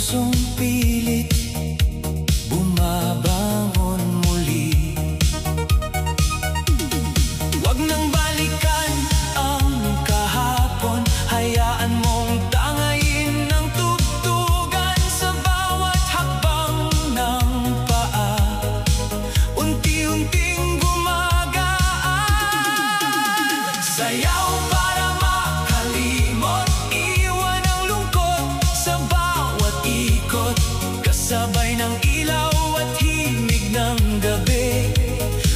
pusong pilit bumabangon muli. Wag nang balikan ang kahapon, hayaan mong tangayin ng tugtugan sa bawat hakbang ng paa. Unti-unting gumagaan, sayaw para makalimot, iwan ang lungkot sa bawat ikot. Kasabay ng ilaw at himig ng gabi,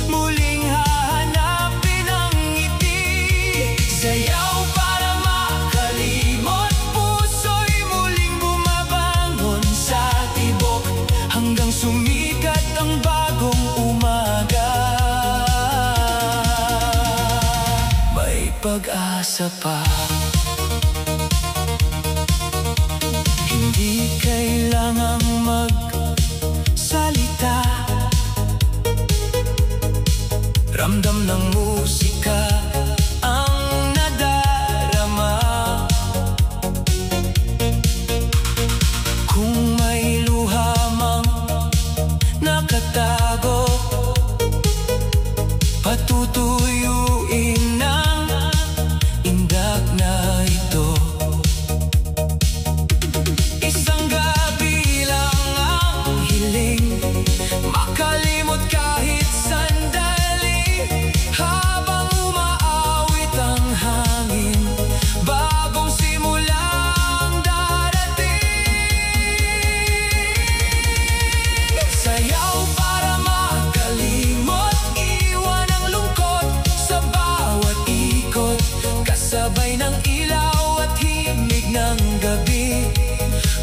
muling hahanapin ang ngiti. Sayaw para makalimot, puso'y muling bumabangon sa tibok, hanggang sumikat ang bagong umaga. May pag-asa pa. Hindi kailangang magsalita, ramdam ng musika ang nadarama. Kung may luha mang nakatago, patutuyuin ng indak na ito. Isang gabi lang ang hiling, makalimot kahit sandali. Habang umaawit ang hangin, bagong simula ang darating. Sayaw para makalimot, iwan ang lungkot sa bawat ikot. Kasabay ng ilaw at himig ng gabi,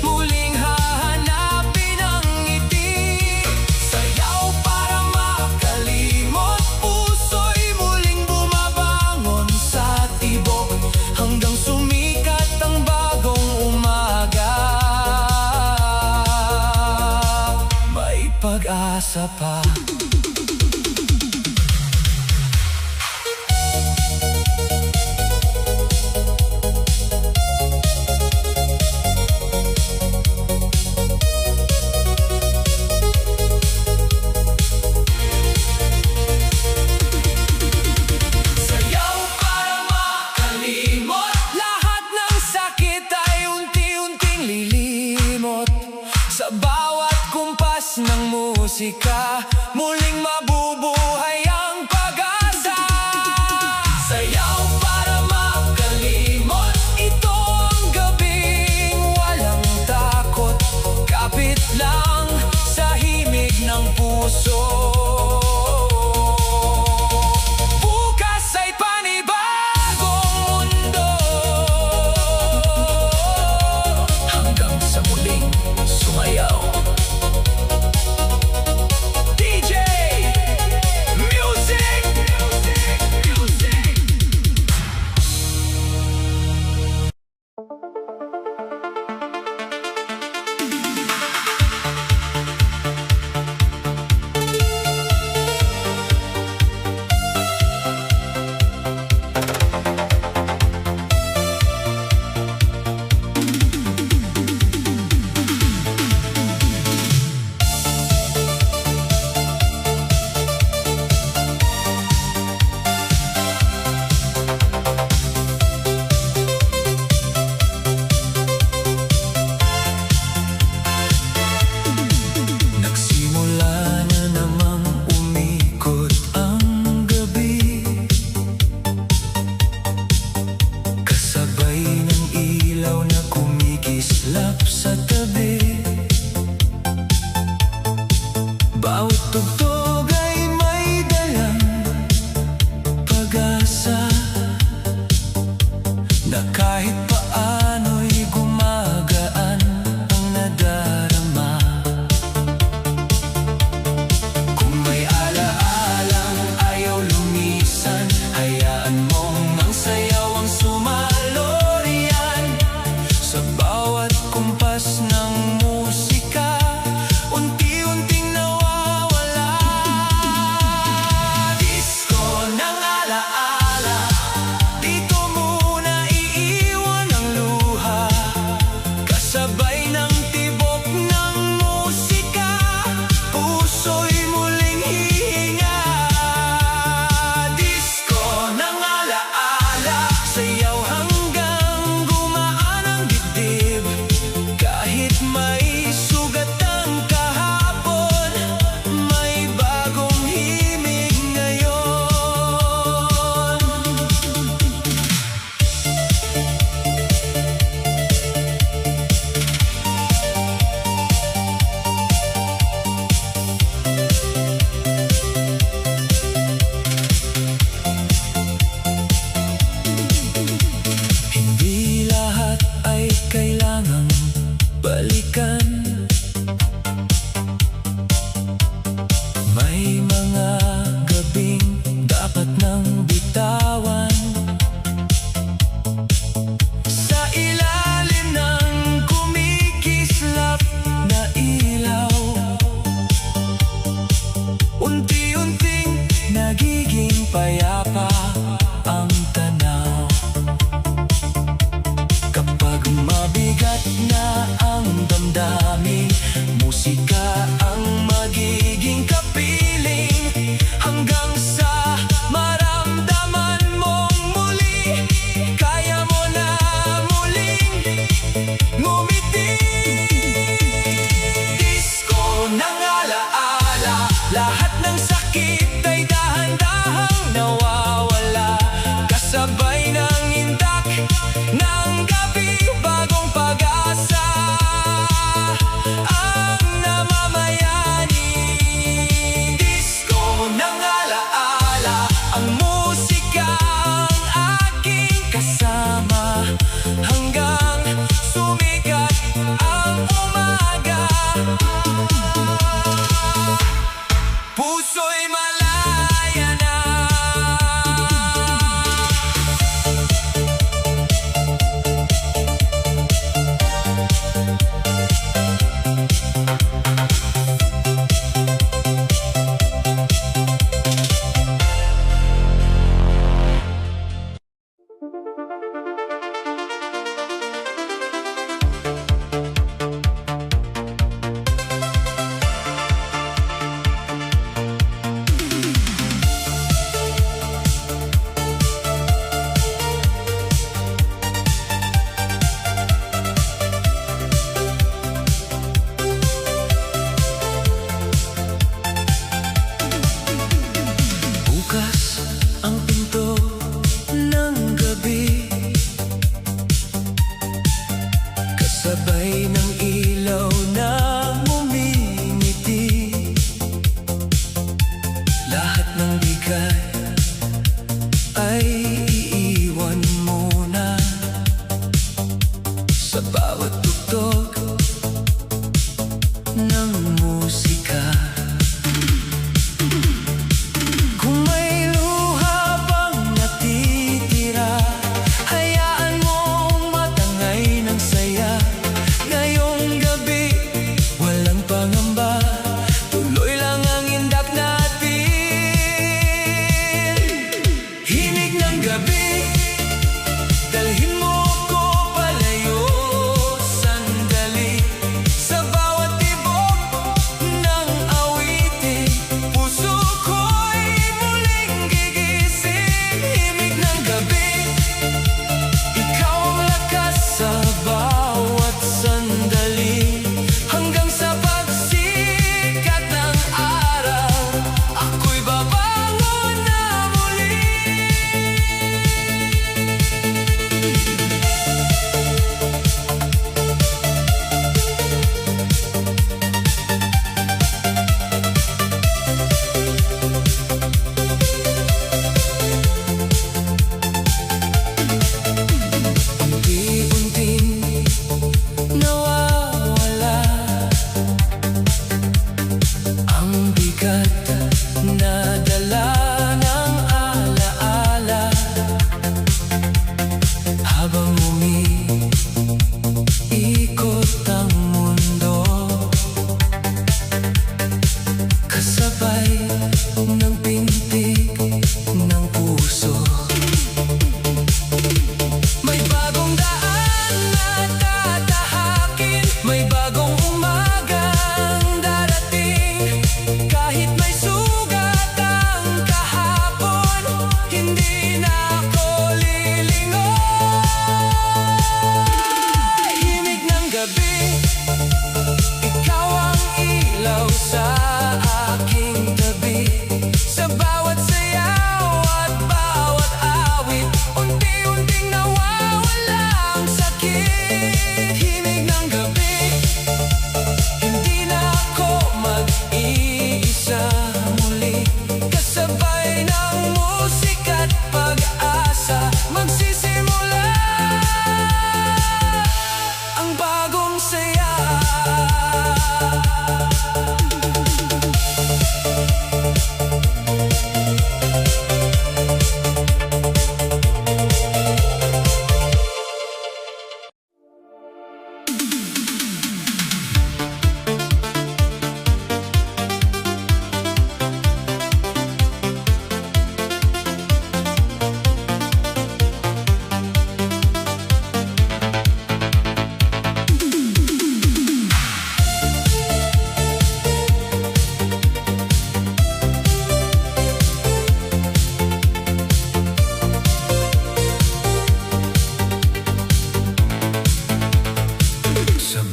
muling hahanapin ang ngiti. Sayaw para makalimot, puso'y muling bumabangon sa tibok, hanggang sumikat ang bagong umaga. May pag-asa pa. Sayaw para makalimot, lahat ng sakit ay unti-unting lilimot. Sa bawat kumpas ng musika, muling mabubuhay ang pag-asa. Sayaw para makalimot, ito ang gabing walang takot. Kapit lang sa himig ng puso. Bukas ay panibagong mundo, hanggang sa muling sumayaw. DJ Music! Nagsimula na namang umikot ang gabi, kasabay ng ilaw na kumikislap sa tabi. Bawat tugtog ay may dalang pag-asa, na kahit paano'y gumagaan ang nadarama. Kung may alaalang ayaw lumisan, hayaan mong ang sayaw ang sumalo riyan. Sa bawat kumpas ng musika, unti-unting nawawala. Disco ng alaala, dito muna iiwan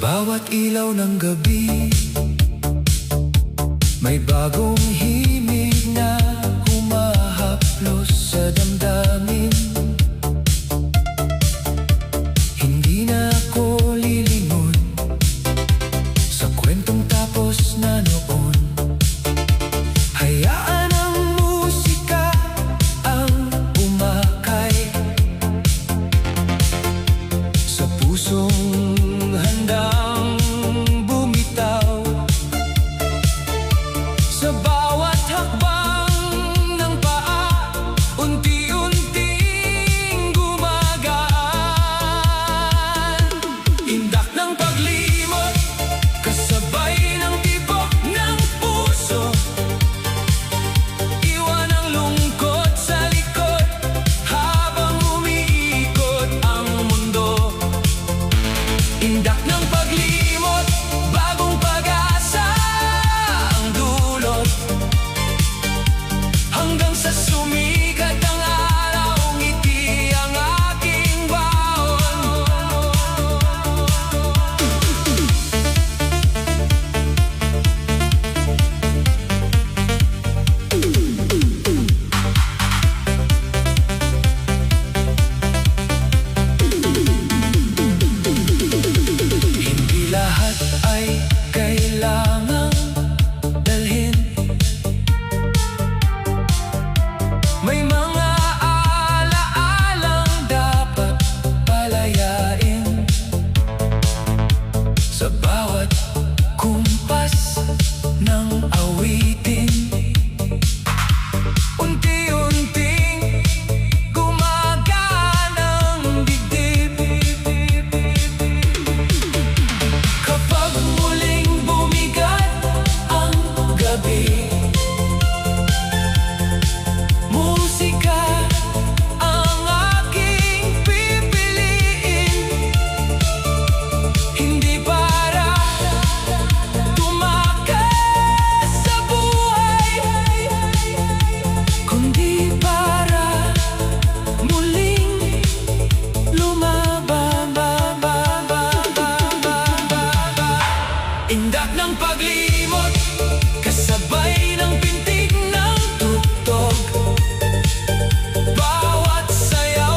bawat ilaw ng gabi, may bagong himig na humahaplos sa damdamin. Hindi na ako lilingon sa kwentong tapos na noon. Hayaan ang musika ang umakay sa pusong handang bumitaw. Sa bawat hakbang ng paa, unti-unting gumagaan. Indak ng paglimot, kasabay ng tibok ng puso. Iwan ang lungkot sa likod habang umiikot ang mundo. Indak ng paglimot, bagong pag-asa ang dulot. Hanggang sa sumikat ang araw, ngiti ang aking baon. Hindi lahat ay kailangang dalhin. May mga alaalang dapat palayain. Sa bawat kumpas ng awitin, unti-unting gumagaan ang dibdib. Kapag muling bumigat ang gabi, musika ang aking pipiliin. Hindi para tumakas sa buhay, kundi para muling lumaban. Indak ng paglimot, kasabay ng pintig ng tugtog. Bawat sayaw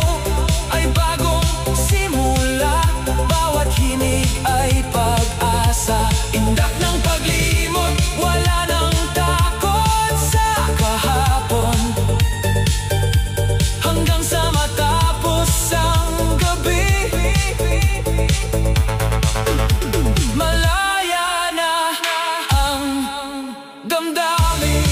ay bagong simula, bawat himig ay pag-asa. Indak ng paglimot, wala nang takot sa kahapon. Hanggang sa matapos ang gabi, malaya na ang damdamin.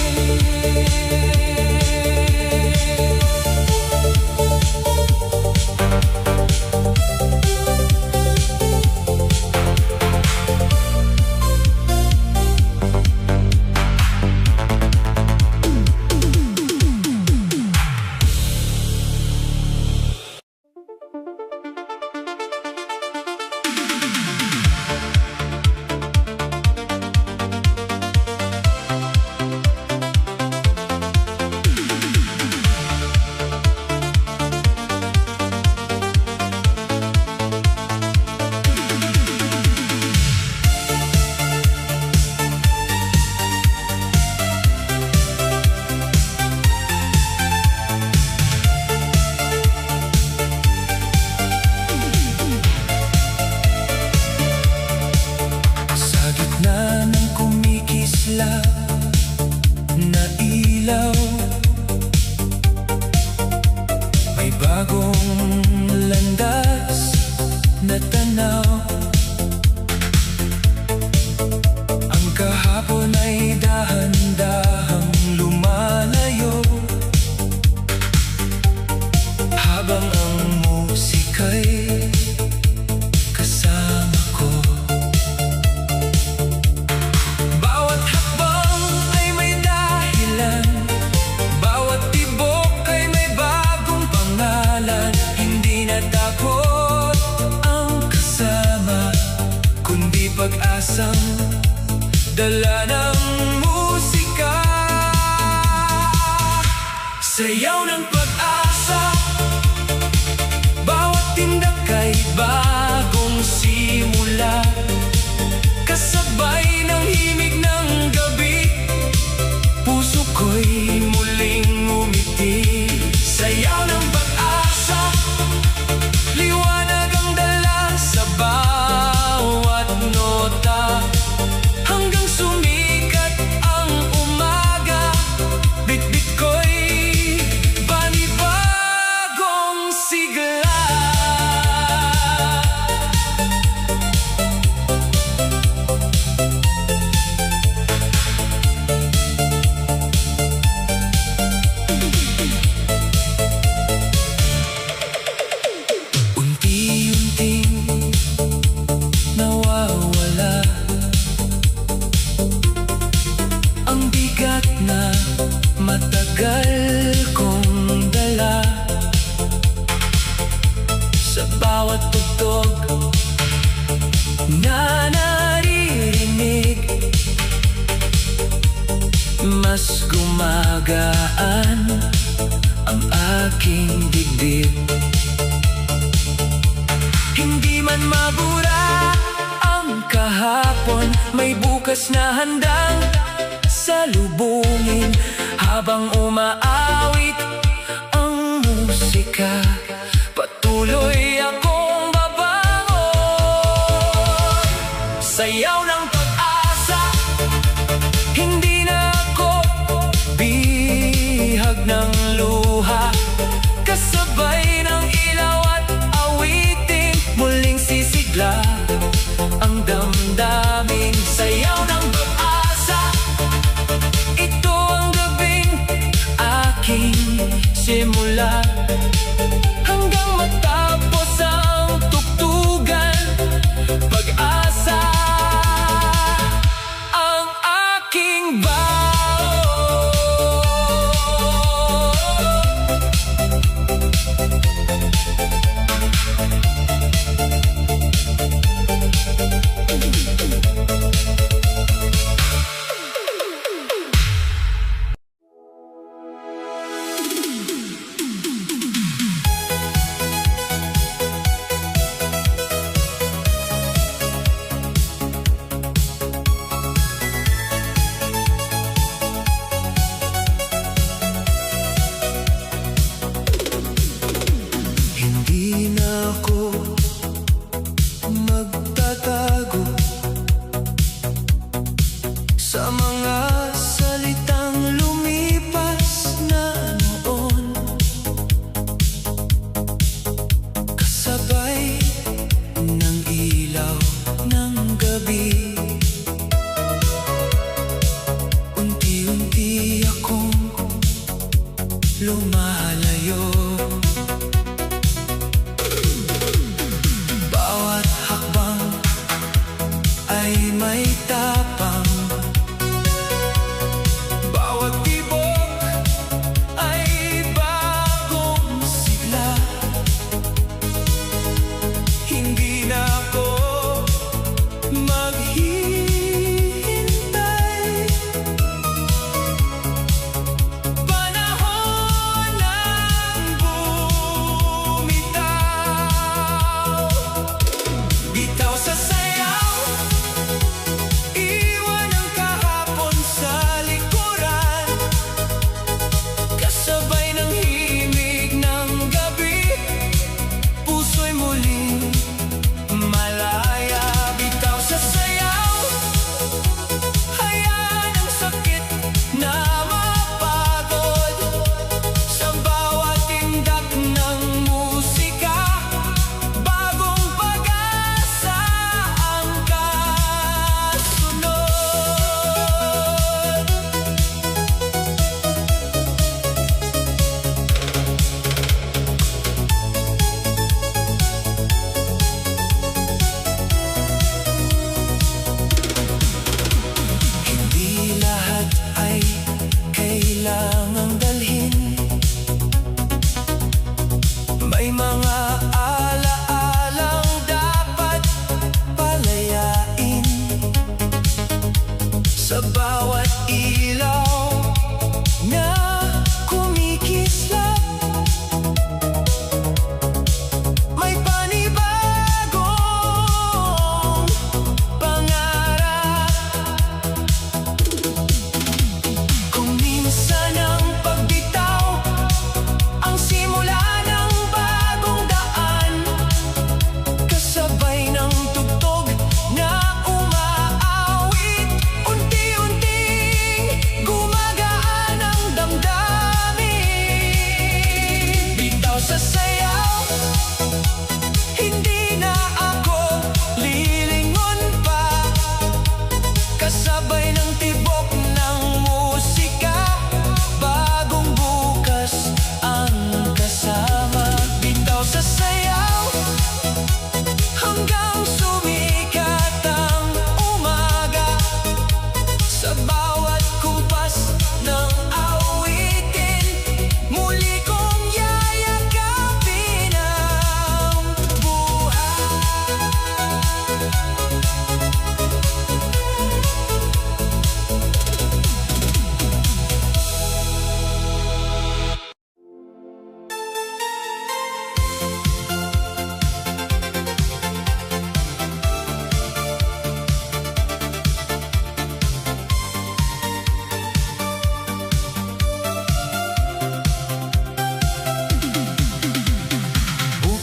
Sa gitna ng kumikislap na ilaw, may bagong landas na tanaw. Ang kahapon ay dahan-dahang lumalayo, habang ang musika'y kasama ko. Bawat hakbang ay may dahilan, bawat tibok ay may bagong pangalan. Hindi na takot ang kasama, kundi pag-asang dala ng musika. Sayaw ng pag-asa, bawat tindak ay bagong simula. Sa bawat tugtog na naririnig, mas gumagaan ang aking dibdib. Hindi man mabura ang kahapon, may bukas na handang salubungin. Habang umaawit ang musika, patuloy akong babangon. Sayaw ng pag-asa, hindi na ako bihag ng luha. Kasabay ng ilaw at awitin, muling sisigla ang damdamin. Sayaw ng pag-asa, ito ang gabing aking simula. Ang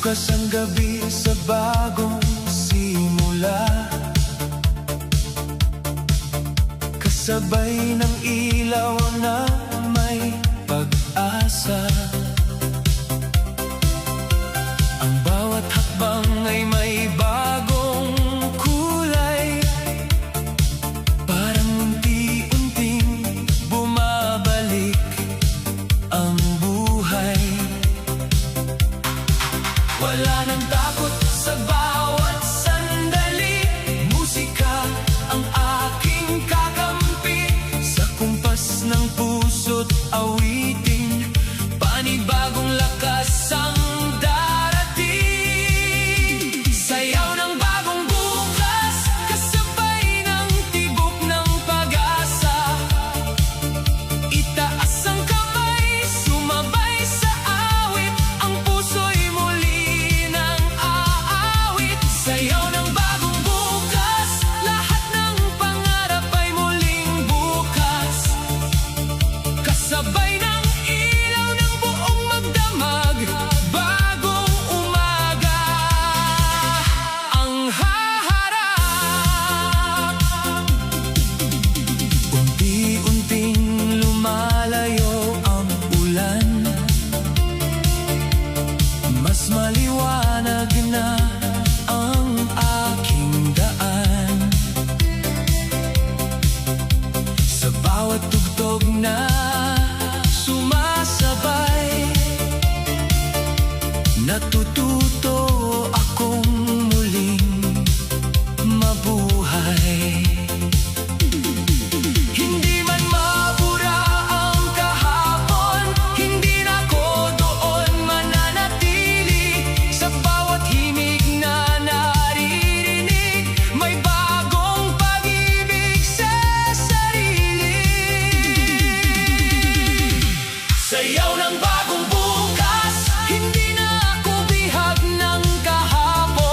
Bukas ang gabi sa bagong simula, kasabay ng ilaw na may pag-asa. Ang bawat hakbang ay may bagong kulay, parang unti-unting bumabalik ang buhay. Wala nang takot sa bawat sandali, musika ang aking kakampi. Sa kumpas ng puso't awitin, panibagong lakas ang darating. Sayaw ng bagong bukas, kasabay ng tibok ng pag-asa. Itaas ang kamay, sumabay sa awit, ang puso'y muli nang aawit. Sayaw ng bagong bukas, lahat ng pangarap ay muling bukas. Kasabay ng ilaw ng buong magdamag, bagong umaga ang haharap. Unti-unting lumalayo ang ulan, mas maliwanag na ang aking daan. Sa bawat tugtog na sumasabay, natututo akong muling mabuhay. Hindi man mabura ang kahapon, hindi na ako doon mananatili. Sa bawat himig na naririnig, may bagong pag-ibig sa sarili. Sayaw ng bagong bukas, hindi na ako bihag ng kahapon.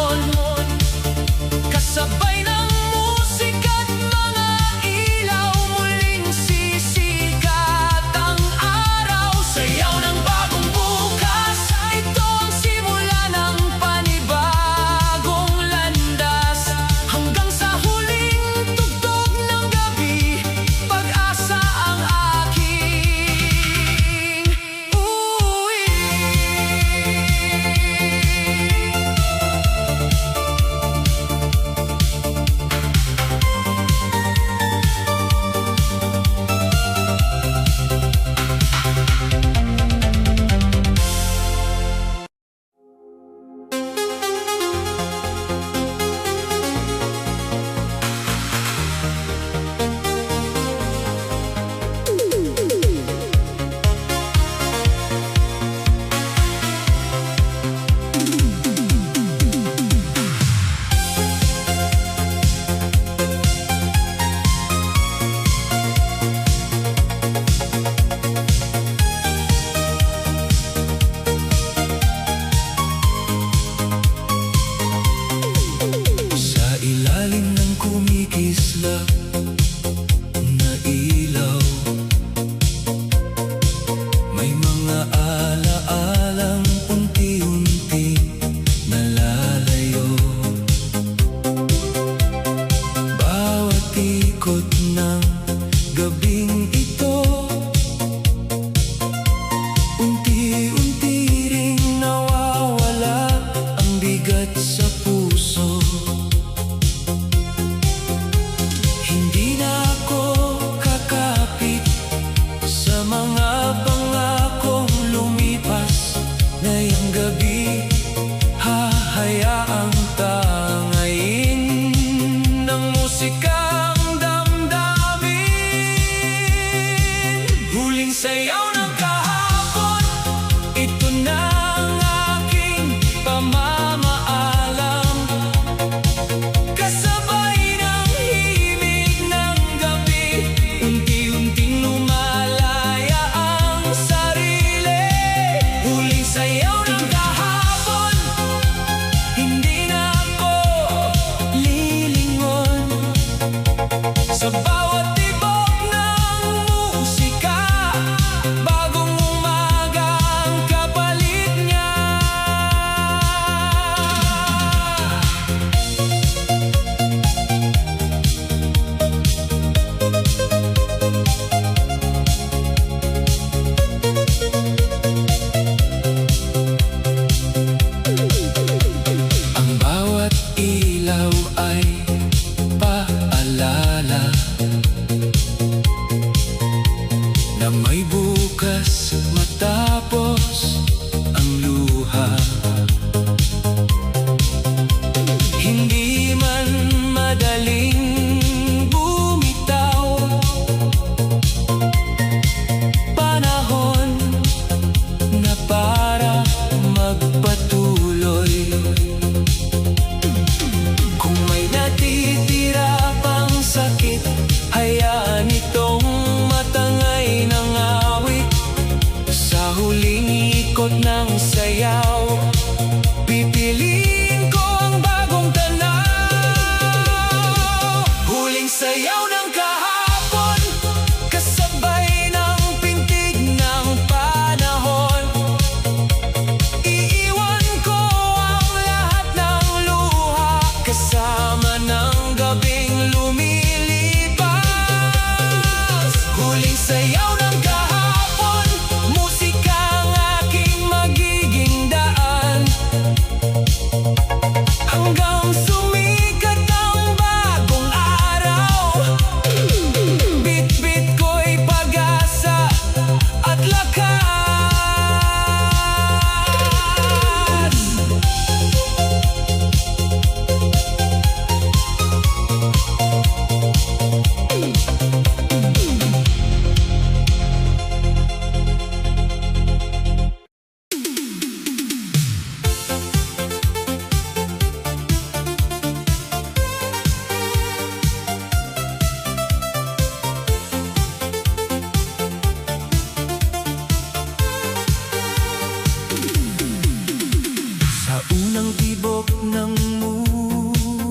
ilaw ay paalala na may bukas matapos ang luha. Hindi man madaling bumitaw, panahon na para magpatuloy. Kung may natitira pang sakit, hayaan itong matangay ng awit. Sa huling ikot ng sayaw, pipiliin ko ang bagong tanaw. Huling sayaw ng kahapon, kasabay ng pintig ng panahon. Iiwan ko ang lahat ng luha, kasama ng gabing lumilipas. Huling sayaw ng kahapon, musika ang aking magiging daan, hanggang sumikat ang bagong araw. Bit-bit ko'y pag-asa at lakas. Sa unang tibok ng musika,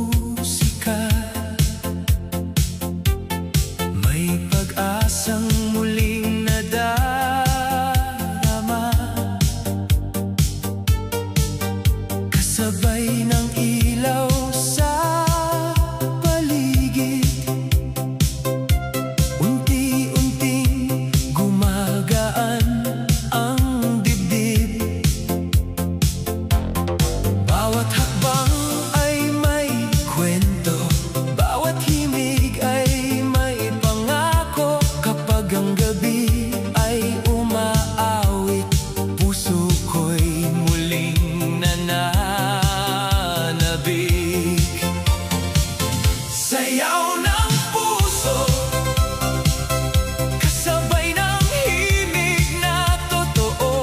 may pag-asang muling nadarama, kasabay ng ilaw sa paligid. Unti-unting gumagaan ang dibdib. Bawat hakbang ay may kwento, bawat himig ay may pangako. Kapag ang gabi ay umaawit, puso ko'y muling nananabik. Sayaw ng puso, kasabay ng himig na totoo.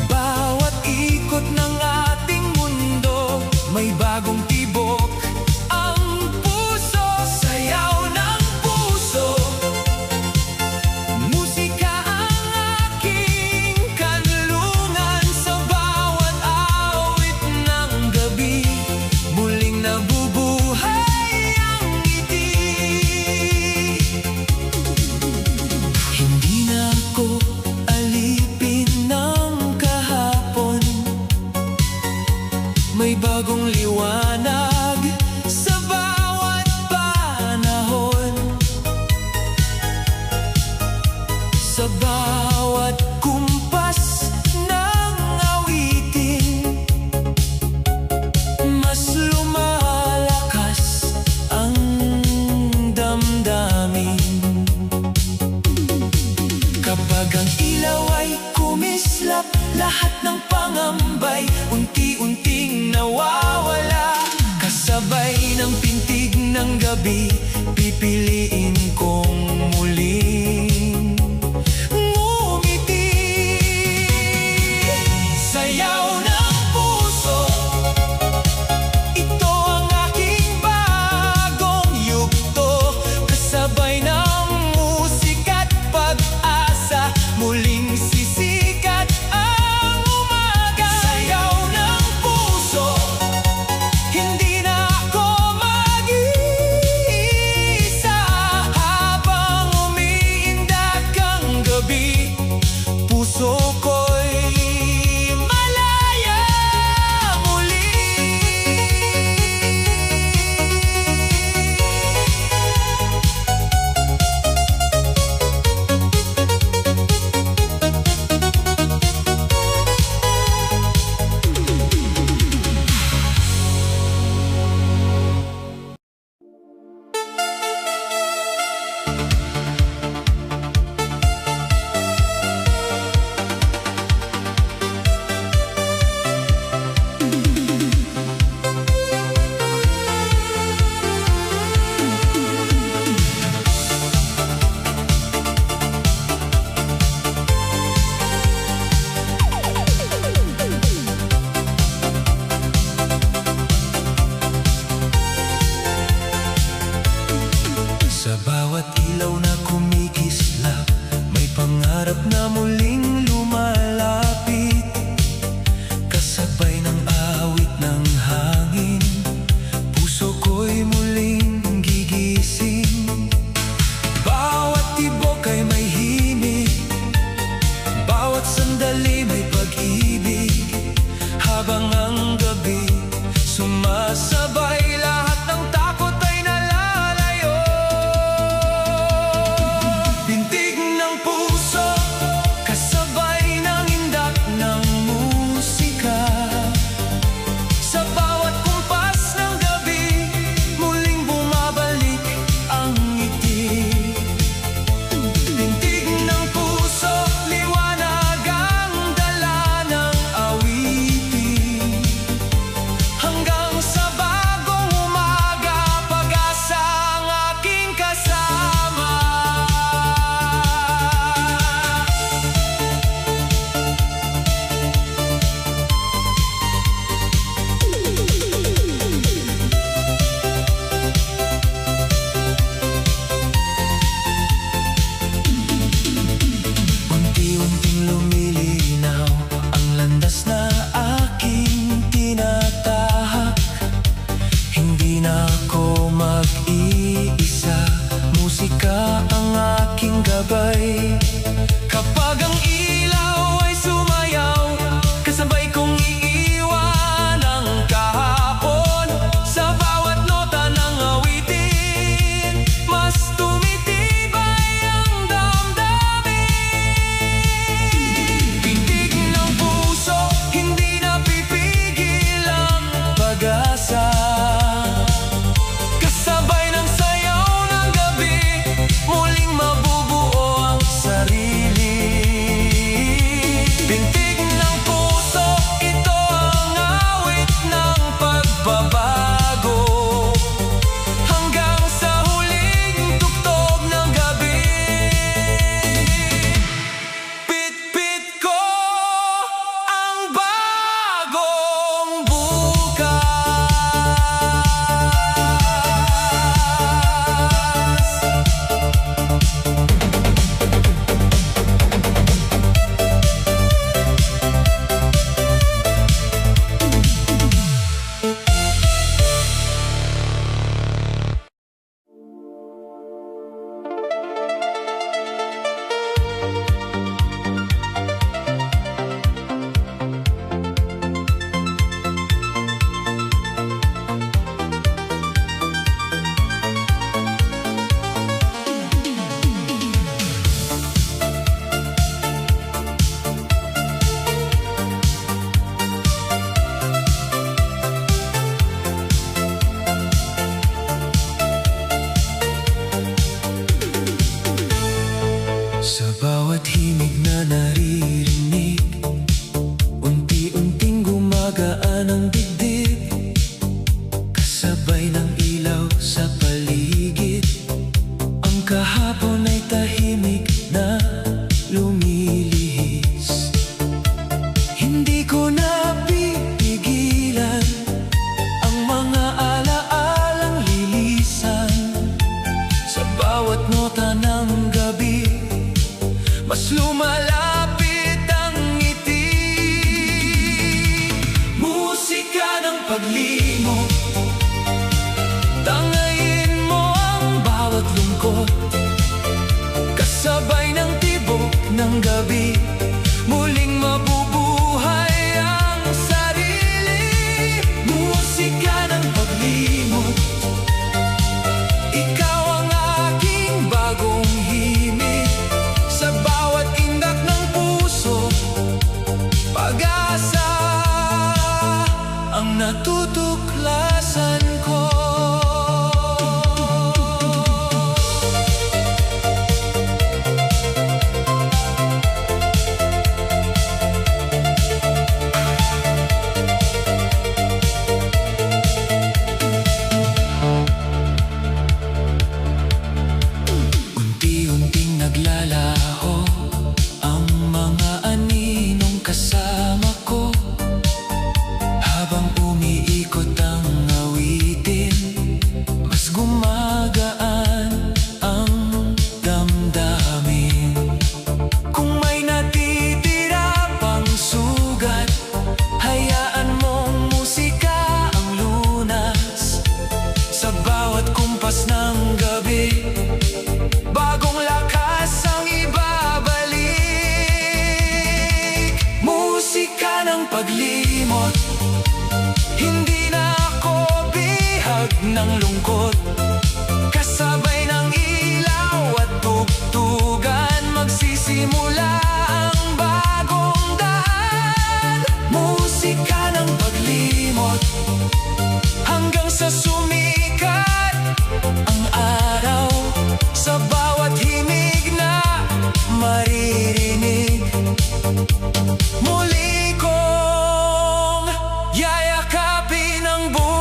Bawat ikot ng ating mundo, may bagong tibok ang puso. Sayaw ng puso, musika ang aking kanlungan. Sa bawat awit ng gabi, muling nabubuhay ang ngiti. Hindi na ako alipin ng kahapon, may bagong liwanag sa bawat panahon. Sa bawat kumpas ng awitin, mas lumalakas ang damdamin. Kapag ang ilaw ay kumislap, lahat ng pangambay unti-unting nawawala. Kasabay ng pintig ng gabi, pipiliin kong muling ngumiti. Sayaw ng puso, ito ang aking bagong yugto. Kasabay ng musika't pag-asa, muling sisikat ang umaga. Sayaw ng puso, hindi na ako mag-iisa. musika ang aking gabay. Kapag ang ilaw ay sumayaw, kasabay kong iiwan ang kahapon. Sa bawat nota ng awitin, mas tumitibay ang damdamin. Pintig ng puso, hindi napipigil ang pag-asa. Kasabay ng sayaw ng gabi, muling mabubuo ang sarili. Pintig ng puso, ito ang awit ng pagbabago. Hanggang sa huling tugtog ng gabi, pit-pit ko ang bagong bukas. Sa bawat himig na naririnig, unti-unting gumagaan ang dibdib. Kasabay ng ilaw sa paligid, ang kahapon ay tahimik na lumilihis. Hindi ko napipigilan ang mga alaalang lilisan. Sa bawat nota ng gabi, mas lumalapit ang ngiti. Musika ng paglimot, tangayin mo ang bawat lungkot. Kasabay ng tibok ng gabi, muling mabubuhay ang sarili. Musika ng paglimot, ikaw ang aking bagong himig. Sa bawat indak ng puso, pag-asa ang natutuklasan ko. Unti-unting naglalaho ang mga aninong kasama ko. Habang umiikot ang awitin, mas gumagaan ang damdamin. Kung may natitira pang sugat, hayaan mong musika ang lunas. Sa bawat kumpas ng gabi, bagong lakas ang ibabalik. Musika ng paglimot, hindi na ako bihag ng lungkot. Kasabay ng ilaw at tugtugan, magsisimula ang bagong daan. Musika ng paglimot, hanggang sa sumikat ang araw. Sa bawat himig na maririnig, muli kong yayakapin ang buhay.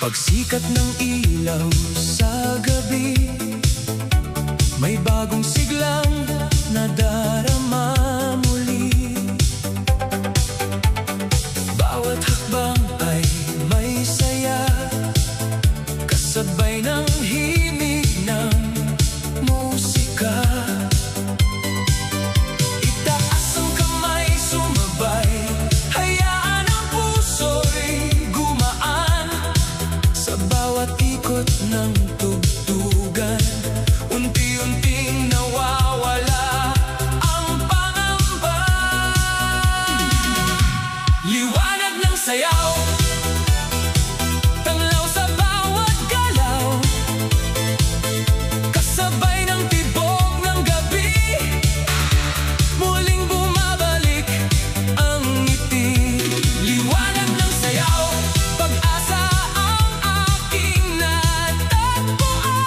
Pagsikat ng ilaw sa gabi, may bagong siglang nadarama muli. Bawat hakbang ay may saya, kasabay ng himig ng musika. Itaas ang kamay, sumabay, hayaan ang puso'y gumaan. Sa bawat ikot ng tugtugan, unti-unting nawawala ang pangamba. Liwanag ng sayaw, tanglaw sa bawat galaw, kasabay ng tibok ng gabi, muling bumabalik ang ngiti. Liwanag ng sayaw, pag-asa ang aking natagpuan.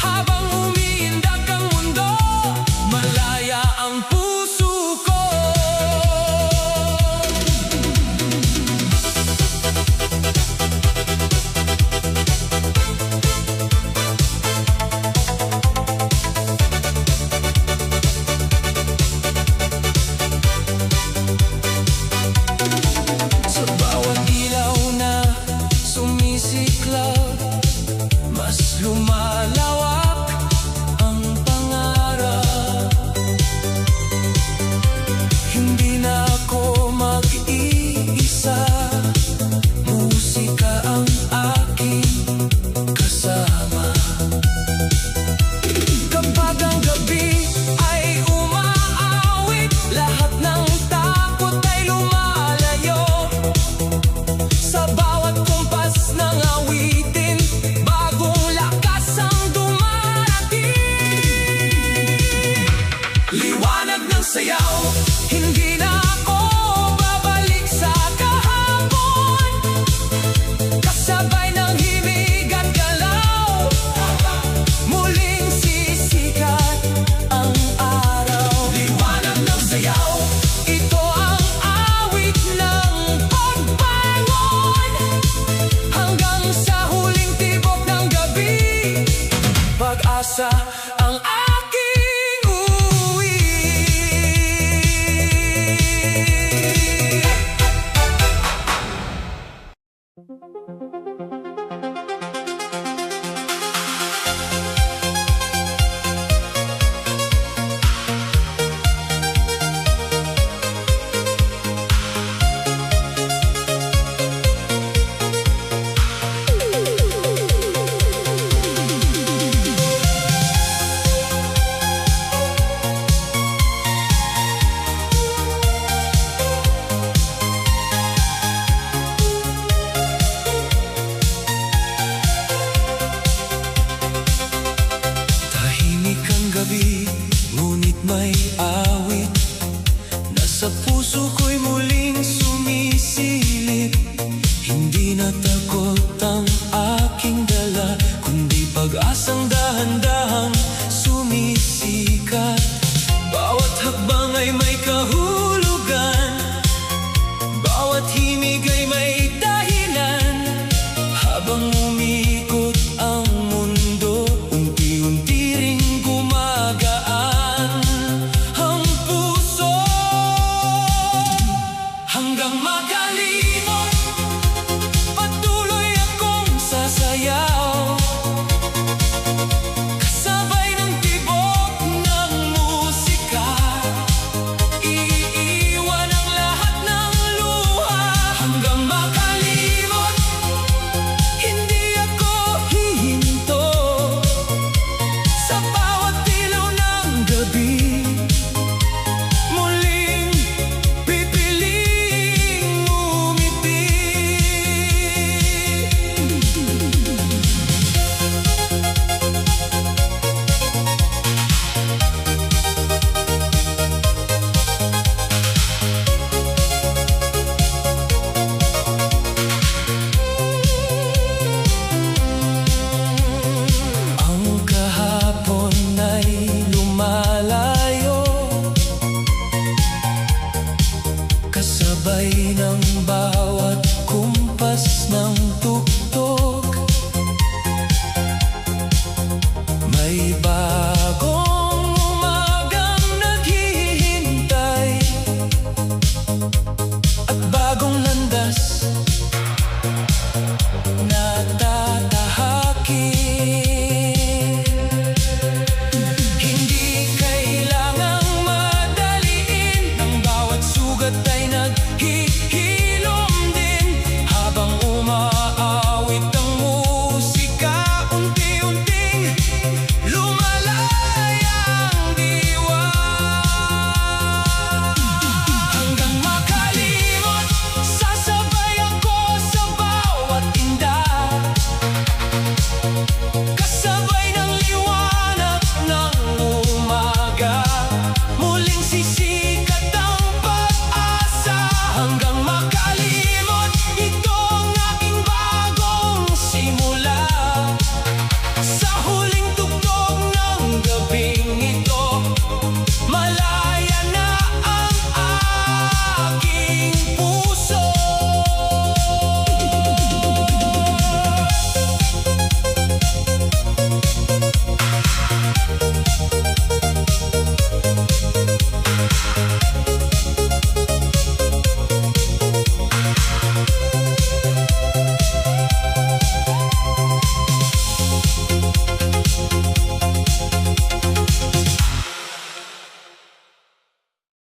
Habang umiindak ang mundo, malaya ang puso ko. Sa bawat ilaw na sumisiklab, mas lumalawak ang pangarap. Hindi na ako mag-iisa, musika ang aking kasama. Kapag ang gabi ay umaawit, lahat ng takot ay lumalayo. Sa bawat kumpas ng awitin, bagong lakas ang dumarating. Liwanag ng sayaw, hindi na ako babalik sa kahapon. Kasabay ng himig at galaw, muling sisikat ang araw. Liwanag ng sayaw, ito ang awit ng pagbangon. Hanggang sa huling tibok ng gabi, pag-asa ang aking uwi. Tahimik ang gabi, ngunit may